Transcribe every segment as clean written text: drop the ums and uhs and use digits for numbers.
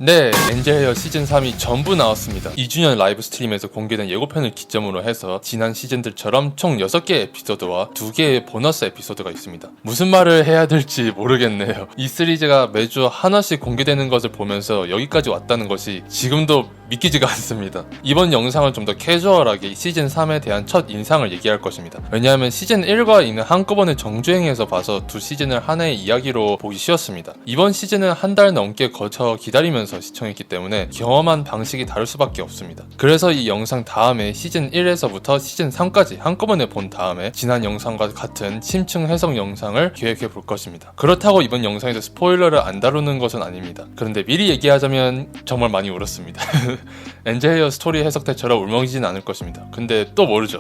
네, 엔젤 헤어 시즌3이 전부 나왔습니다. 2주년 라이브 스트림에서 공개된 예고편을 기점으로 해서 지난 시즌들처럼 총 6개의 에피소드와 2개의 보너스 에피소드가 있습니다. 무슨 말을 해야 될지 모르겠네요. 이 시리즈가 매주 하나씩 공개되는 것을 보면서 여기까지 왔다는 것이 지금도 믿기지가 않습니다. 이번 영상은 좀 더 캐주얼하게 시즌3에 대한 첫 인상을 얘기할 것입니다. 왜냐하면 시즌1과 2는 한꺼번에 정주행해서 봐서 두 시즌을 하나의 이야기로 보기 쉬웠습니다. 이번 시즌은 한 달 넘게 거쳐 기다리면서 시청했기 때문에 경험한 방식이 다를 수밖에 없습니다. 그래서 이 영상 다음에 시즌 1에서부터 시즌 3까지 한꺼번에 본 다음에 지난 영상과 같은 심층 해석 영상을 기획해 볼 것입니다. 그렇다고 이번 영상에서 스포일러를 안 다루는 것은 아닙니다. 그런데 미리 얘기하자면 정말 많이 울었습니다. 엔젤 헤어 스토리 해석 때처럼 울먹이진 않을 것입니다. 근데 또 모르죠.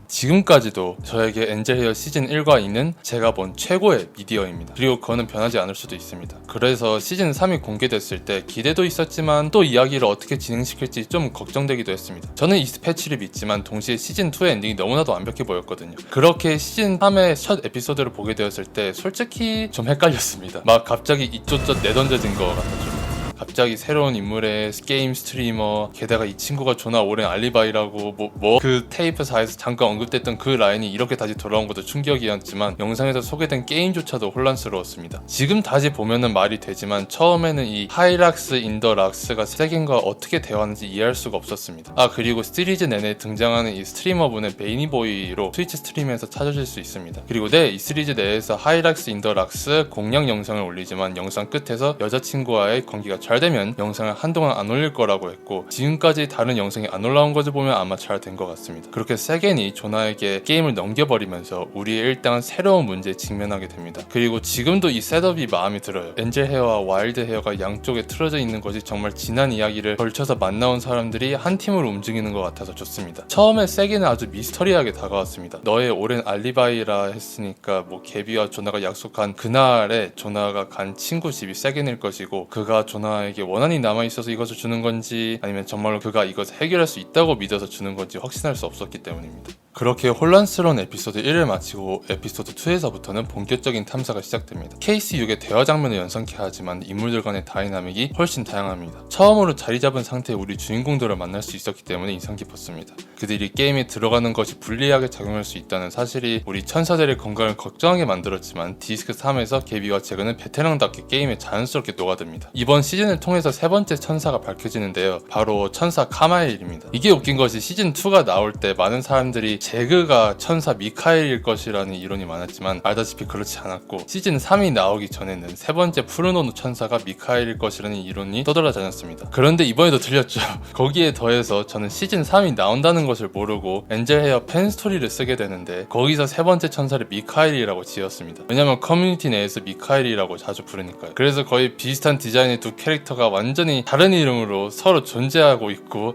지금까지도 저에게 엔젤 헤어 시즌 1과 2는 제가 본 최고의 미디어입니다. 그리고 그거는 변하지 않을 수도 있습니다. 그래서 시즌 3이 공개됐을 때 기대도 있었지만 또 이야기를 어떻게 진행시킬지 좀 걱정되기도 했습니다. 저는 이스패치를 믿지만 동시에 시즌 2의 엔딩이 너무나도 완벽해 보였거든요. 그렇게 시즌 3의 첫 에피소드를 보게 되었을 때 솔직히 좀 헷갈렸습니다. 막 갑자기 이쪽저쪽 내던져진 것 같았죠. 갑자기 새로운 인물의 게임 스트리머, 게다가 이 친구가 존나 오랜 알리바이라고 그 테이프사에서 잠깐 언급됐던 그 라인이 이렇게 다시 돌아온 것도 충격이었지만 영상에서 소개된 게임조차도 혼란스러웠습니다. 지금 다시 보면은 말이 되지만 처음에는 이 하이락스 인더 락스가 세겐과 어떻게 대화하는지 이해할 수가 없었습니다. 그리고 시리즈 내내 등장하는 이 스트리머분의 베이니보이로 트위치 스트림에서 찾으실 수 있습니다. 그리고 이 시리즈 내에서 하이락스 인더 락스 공략 영상을 올리지만 영상 끝에서 여자친구와의 관계가 잘 되면 영상을 한동안 안 올릴 거라고 했고 지금까지 다른 영상이 안 올라온 것을 보면 아마 잘 된 것 같습니다. 그렇게 세겐이 조나에게 게임을 넘겨버리면서 우리의 일당은 새로운 문제에 직면하게 됩니다. 그리고 지금도 이 셋업이 마음에 들어요. 엔젤 헤어와 와일드 헤어가 양쪽에 틀어져 있는 것이 정말 지난 이야기를 걸쳐서 만나온 사람들이 한 팀으로 움직이는 것 같아서 좋습니다. 처음에 세겐은 아주 미스터리하게 다가왔습니다. 너의 오랜 알리바이라 했으니까 게비와 조나가 약속한 그날에 조나가 간 친구 집이 세겐일 것이고 그가 조나에게 원한이 남아있어서 이것을 주는 건지 아니면 정말로 그가 이것을 해결할 수 있다고 믿어서 주는 건지 확신할 수 없었기 때문입니다. 그렇게 혼란스러운 에피소드 1을 마치고 에피소드 2에서부터는 본격적인 탐사가 시작됩니다. 케이스 6의 대화 장면을 연상케 하지만 인물들 간의 다이나믹이 훨씬 다양합니다. 처음으로 자리 잡은 상태의 우리 주인공들을 만날 수 있었기 때문에 인상 깊었습니다. 그들이 게임에 들어가는 것이 불리하게 작용할 수 있다는 사실이 우리 천사들의 건강을 걱정하게 만들었지만 디스크 3에서 게비와 제그는 베테랑답게 게임에 자연스럽게 녹아듭니다. 이번 시즌을 통해서 세 번째 천사가 밝혀지는데요. 바로 천사 카마엘입니다. 이게 웃긴 것이 시즌 2가 나올 때 많은 사람들이 제그가 천사 미카엘일 것이라는 이론이 많았지만 알다시피 그렇지 않았고 시즌 3이 나오기 전에는 세 번째 푸르노노 천사가 미카엘일 것이라는 이론이 떠돌아다녔습니다. 그런데 이번에도 틀렸죠. 거기에 더해서 저는 시즌 3이 나온다는 것을 모르고 엔젤 헤어 팬 스토리를 쓰게 되는데 거기서 세 번째 천사를 미카엘이라고 지었습니다. 왜냐면 커뮤니티 내에서 미카엘이라고 자주 부르니까요. 그래서 거의 비슷한 디자인의 두 캐릭터가 완전히 다른 이름으로 서로 존재하고 있고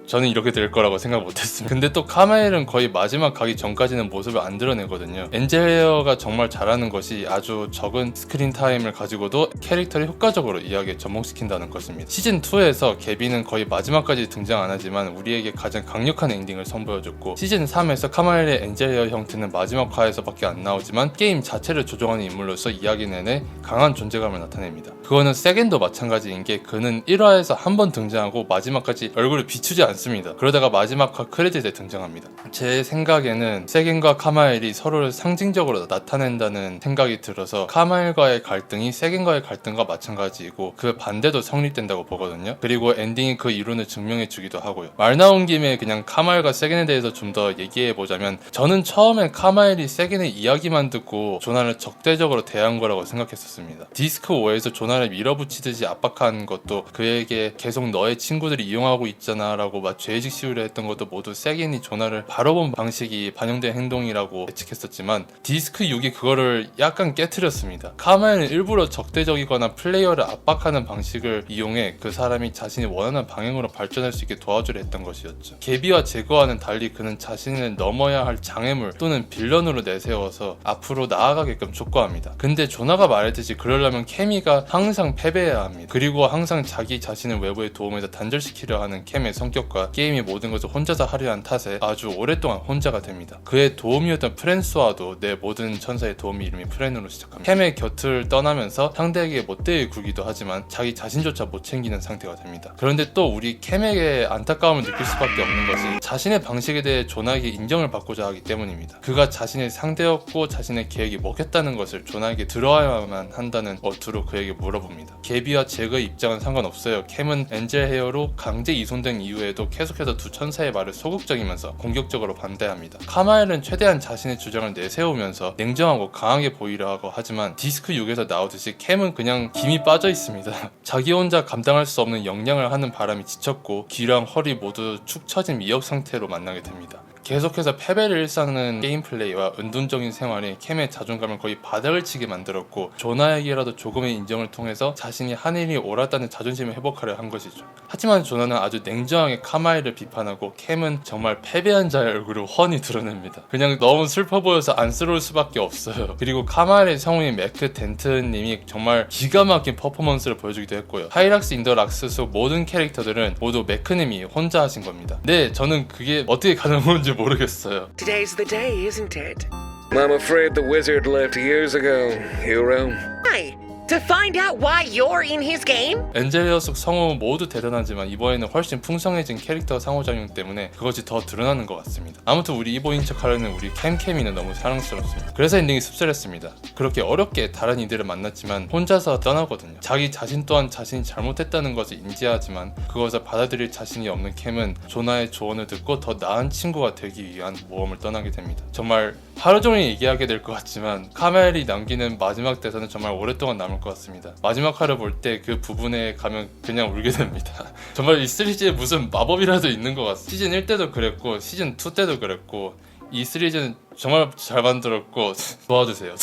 저는 이렇게 될 거라고 생각 못했습니다. 근데 또 카마엘은 거의 마지막 가기 전까지는 모습을 안 드러내거든요. 엔젤 헤어가 정말 잘하는 것이 아주 적은 스크린 타임을 가지고도 캐릭터를 효과적으로 이야기에 접목시킨다는 것입니다. 시즌 2에서 게비는 거의 마지막까지 등장 안 하지만 우리에게 가장 강력한 엔딩을 선보여줬고 시즌 3에서 카마엘의 엔젤 헤어 형태는 마지막 화에서밖에 안 나오지만 게임 자체를 조종하는 인물로서 이야기 내내 강한 존재감을 나타냅니다. 그거는 세겐도 마찬가지인 게 그는 1화에서 한 번 등장하고 마지막까지 얼굴을 비추지 않습니다. 그러다가 마지막 화 크레딧에 등장합니다. 제 생각에는 세겐과 카마엘이 서로를 상징적으로 나타낸다는 생각이 들어서 카마엘과의 갈등이 세겐과의 갈등과 마찬가지이고 그 반대도 성립된다고 보거든요. 그리고 엔딩이 그 이론을 증명해 주기도 하고요. 말 나온 김에 그냥 카마엘과 세겐에 대해서 좀 더 얘기해 보자면 저는 처음에 카마엘이 세겐의 이야기만 듣고 조나를 적대적으로 대한 거라고 생각했었습니다. 디스크 5에서 조나를 밀어붙이듯이 압박한 것도 그에게 계속 너의 친구들이 이용하고 있잖아 라고 막 죄의식 씌우려 했던 것도 모두 세겐이 조나를 바로 본 방식이 반영된 행동이라고 예측했었지만 디스크 6이 그거를 약간 깨트렸습니다. 카마엘은 일부러 적대적이거나 플레이어를 압박하는 방식을 이용해 그 사람이 자신이 원하는 방향으로 발전할 수 있게 도와주려 했던 것이었죠. 게비와 제거와는 달리 그는 자신을 넘어야 할 장애물 또는 빌런으로 내세워서 앞으로 나아가게끔 촉구합니다. 근데 조나가 말했듯이 그러려면 케미가 항상 패배해야 합니다. 그리고 항상 자기 자신을 외부의 도움에서 단절시키려 하는 캠의 성격과 게임의 모든 것을 혼자서 하려 한 탓에 아주 오랫동안 오랫동안 혼자가 됩니다. 그의 도움이었던 프랜스와도 내 모든 천사의 도움이 이름이 프렌으로 시작합니다. 캠의 곁을 떠나면서 상대에게 못되게 굴기도 하지만 자기 자신조차 못 챙기는 상태가 됩니다. 그런데 또 우리 캠에게 안타까움을 느낄 수밖에 없는 것이 자신의 방식에 대해 조나에게 인정을 받고자 하기 때문입니다. 그가 자신의 상대였고 자신의 계획이 먹혔다는 것을 조나에게 들어야만 한다는 어투로 그에게 물어봅니다. 게비와 제그의 입장은 상관없어요. 캠은 엔젤 헤어로 강제 이송된 이후에도 계속해서 두 천사의 말을 소극적이면서 공격적으로 반대합니다. 카마엘은 최대한 자신의 주장을 내세우면서 냉정하고 강하게 보이려 하고 하지만 디스크 6에서 나오듯이 캠은 그냥 김이 빠져 있습니다. 자기 혼자 감당할 수 없는 역량을 하는 바람이 지쳤고 귀랑 허리 모두 축 처진 미역 상태로 만나게 됩니다. 계속해서 패배를 일삼는 게임 플레이와 은둔적인 생활이 캠의 자존감을 거의 바닥을 치게 만들었고 조나에게라도 조금의 인정을 통해서 자신이 한 일이 옳았다는 자존심을 회복하려 한 것이죠. 하지만 조나는 아주 냉정하게 카마엘을 비판하고 캠은 정말 패배한 자의 얼굴을 훤히 드러냅니다. 그냥 너무 슬퍼 보여서 안쓰러울 수밖에 없어요. 그리고 카마엘의 성우인 매크 덴트님이 정말 기가 막힌 퍼포먼스를 보여주기도 했고요. 하이락스 인더 락스 속 모든 캐릭터들은 모두 매크님이 혼자 하신 겁니다. 네, 저는 그게 어떻게 가능한 건지 모르겠어요. Today's the day, isn't it? I'm afraid the wizard left years ago, hero. Why? To find out why you're in his game? 엔젤리어 속 성우 모두 대단하지만 이번에는 훨씬 풍성해진 캐릭터 상호작용 때문에 그것이 더 드러나는 것 같습니다. 아무튼 우리 이보인 척하려는 우리 캠캠이는 너무 사랑스럽습니다. 그래서 엔딩이 씁쓸했습니다. 그렇게 어렵게 다른 이들을 만났지만 혼자서 떠나거든요. 자기 자신 또한 자신이 잘못했다는 것을 인지하지만 그것을 받아들일 자신이 없는 캠은 조나의 조언을 듣고 더 나은 친구가 되기 위한 모험을 떠나게 됩니다. 정말 하루 종일 얘기하게 될 것 같지만 카멜이 남기는 마지막 대사는 정말 오랫동안 남을 것 같습니다. 마지막 화를 볼 때 그 부분에 가면 그냥 울게 됩니다. 정말 이 시리즈에 무슨 마법이라도 있는 것 같습니다. 시즌 1 때도 그랬고 시즌 2 때도 그랬고 이 시리즈는 정말 잘 만들었고 도와주세요.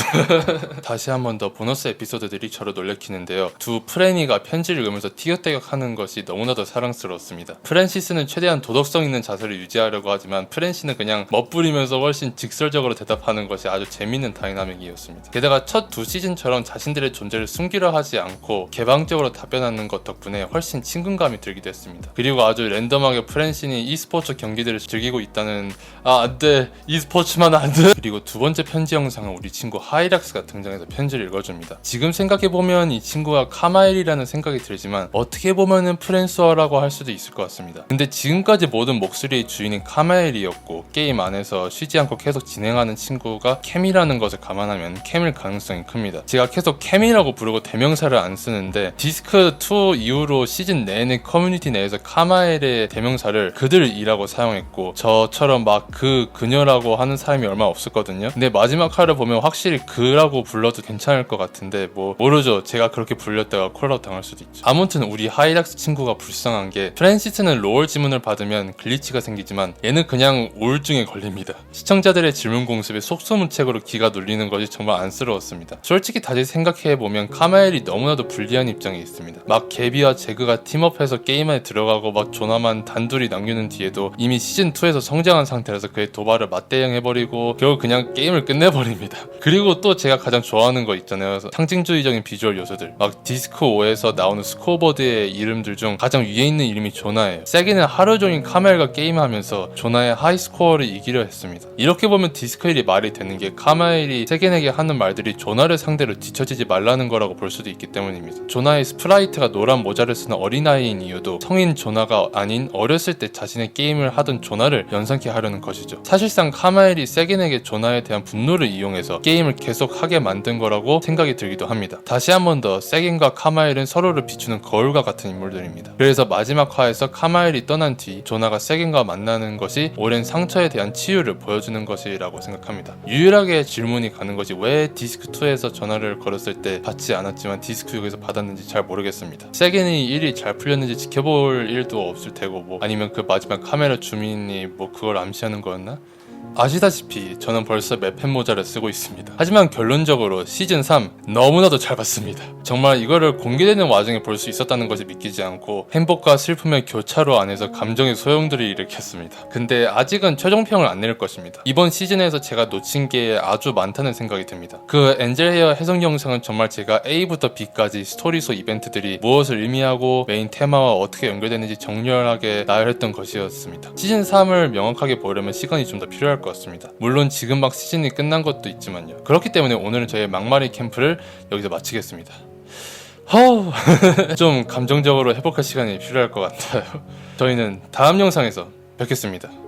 다시 한 번 더 보너스 에피소드들이 저를 놀래키는데요. 두 프레니가 편지를 읽으면서 티격태격하는 것이 너무나도 사랑스러웠습니다. 프랜시스는 최대한 도덕성 있는 자세를 유지하려고 하지만 프랜시는 그냥 멋부리면서 훨씬 직설적으로 대답하는 것이 아주 재밌는 다이나믹이었습니다. 게다가 첫 두 시즌처럼 자신들의 존재를 숨기려 하지 않고 개방적으로 답변하는 것 덕분에 훨씬 친근감이 들기도 했습니다. 그리고 아주 랜덤하게 프랜시니 e스포츠 경기들을 즐기고 있다는 안돼 e스포츠만 안돼. 그리고 두 번째 편지 영상은 우리 친구 하이락스가 등장해서 편지를 읽어줍니다. 지금 생각해보면 이 친구가 카마엘이라는 생각이 들지만 어떻게 보면은 프랜스어라고 할 수도 있을 것 같습니다. 근데 지금까지 모든 목소리의 주인인 카마엘이었고 게임 안에서 쉬지 않고 계속 진행하는 친구가 캠이라는 것을 감안하면 캠일 가능성이 큽니다. 제가 계속 캠이라고 부르고 대명사를 안 쓰는데 디스크2 이후로 시즌 내내 커뮤니티 내에서 카마엘의 대명사를 그들이라고 사용했고 저처럼 막 그녀라고 하는 사람이 얼마 없었거든요. 근데 마지막 화를 보면 확실히 그라고 불러도 괜찮을 것 같은데 뭐 모르죠. 제가 그렇게 불렸다가 콜아웃 당할 수도 있죠. 아무튼 우리 하이락스 친구가 불쌍한 게 프랜시스는 로얼 지문을 받으면 글리치가 생기지만 얘는 그냥 우울증에 걸립니다. 시청자들의 질문 공습에 속수무책으로 기가 눌리는 것이 정말 안쓰러웠습니다. 솔직히 다시 생각해보면 카마엘이 너무나도 불리한 입장에 있습니다. 막 게비와 제그가 팀업해서 게임 안에 들어가고 막 조나만 단둘이 남기는 뒤에도 이미 시즌2에서 성장한 상태라서 그의 도발을 맞대응해버리고 결국 그냥 게임을 끝내버립니다. 그리고 또 제가 가장 좋아하는 거 있잖아요. 상징주의적인 비주얼 요소들. 막 디스크5에서 나오는 스코어보드의 이름들 중 가장 위에 있는 이름이 조나예요. 세기는 하루 종일 카멜과 게임하면서 조나의 하이스코어를 이기려 했습니다. 이렇게 보면 디스크1이 말이 되는 게 카멜이 세겐에게 하는 말들이 조나를 상대로 뒤처지지 말라는 거라고 볼 수도 있기 때문입니다. 조나의 스프라이트가 노란 모자를 쓰는 어린아이인 이유도 성인 조나가 아닌 어렸을 때 자신의 게임을 하던 조나를 연상케 하려는 것이죠. 사실상 카멜이 세겐에게 조나에 대한 분노를 이용해서 게임을 계속 하게 만든 거라고 생각이 들기도 합니다. 다시 한 번 더 세겐과 카마엘은 서로를 비추는 거울과 같은 인물들입니다. 그래서 마지막 화에서 카마엘이 떠난 뒤 조나가 세겐과 만나는 것이 오랜 상처에 대한 치유를 보여주는 것이라고 생각합니다. 유일하게 질문이 가는 것이 왜 디스크2에서 전화를 걸었을 때 받지 않았지만 디스크6에서 받았는지 잘 모르겠습니다. 세겐이 일이 잘 풀렸는지 지켜볼 일도 없을 테고 뭐 아니면 그 마지막 카메라 주민이 뭐 그걸 암시하는 거였나? 아시다시피 저는 벌써 맵펜 모자를 쓰고 있습니다. 하지만 결론적으로 시즌3 너무나도 잘 봤습니다. 정말 이거를 공개되는 와중에 볼 수 있었다는 것이 믿기지 않고 행복과 슬픔의 교차로 안에서 감정의 소용돌이를 일으켰습니다. 근데 아직은 최종평을 안 낼 것입니다. 이번 시즌에서 제가 놓친 게 아주 많다는 생각이 듭니다. 그 엔젤 헤어 해석 영상은 정말 제가 A부터 B까지 스토리소 이벤트들이 무엇을 의미하고 메인 테마와 어떻게 연결되는지 정렬하게 나열했던 것이었습니다. 시즌3을 명확하게 보려면 시간이 좀 더 필요할 것 같습니다. 물론 지금 막 시즌이 끝난 것도 있지만요. 그렇기 때문에 오늘은 저의 막말이 캠프를 여기서 마치겠습니다. 좀 감정적으로 회복할 시간이 필요할 것 같아요. 저희는 다음 영상에서 뵙겠습니다.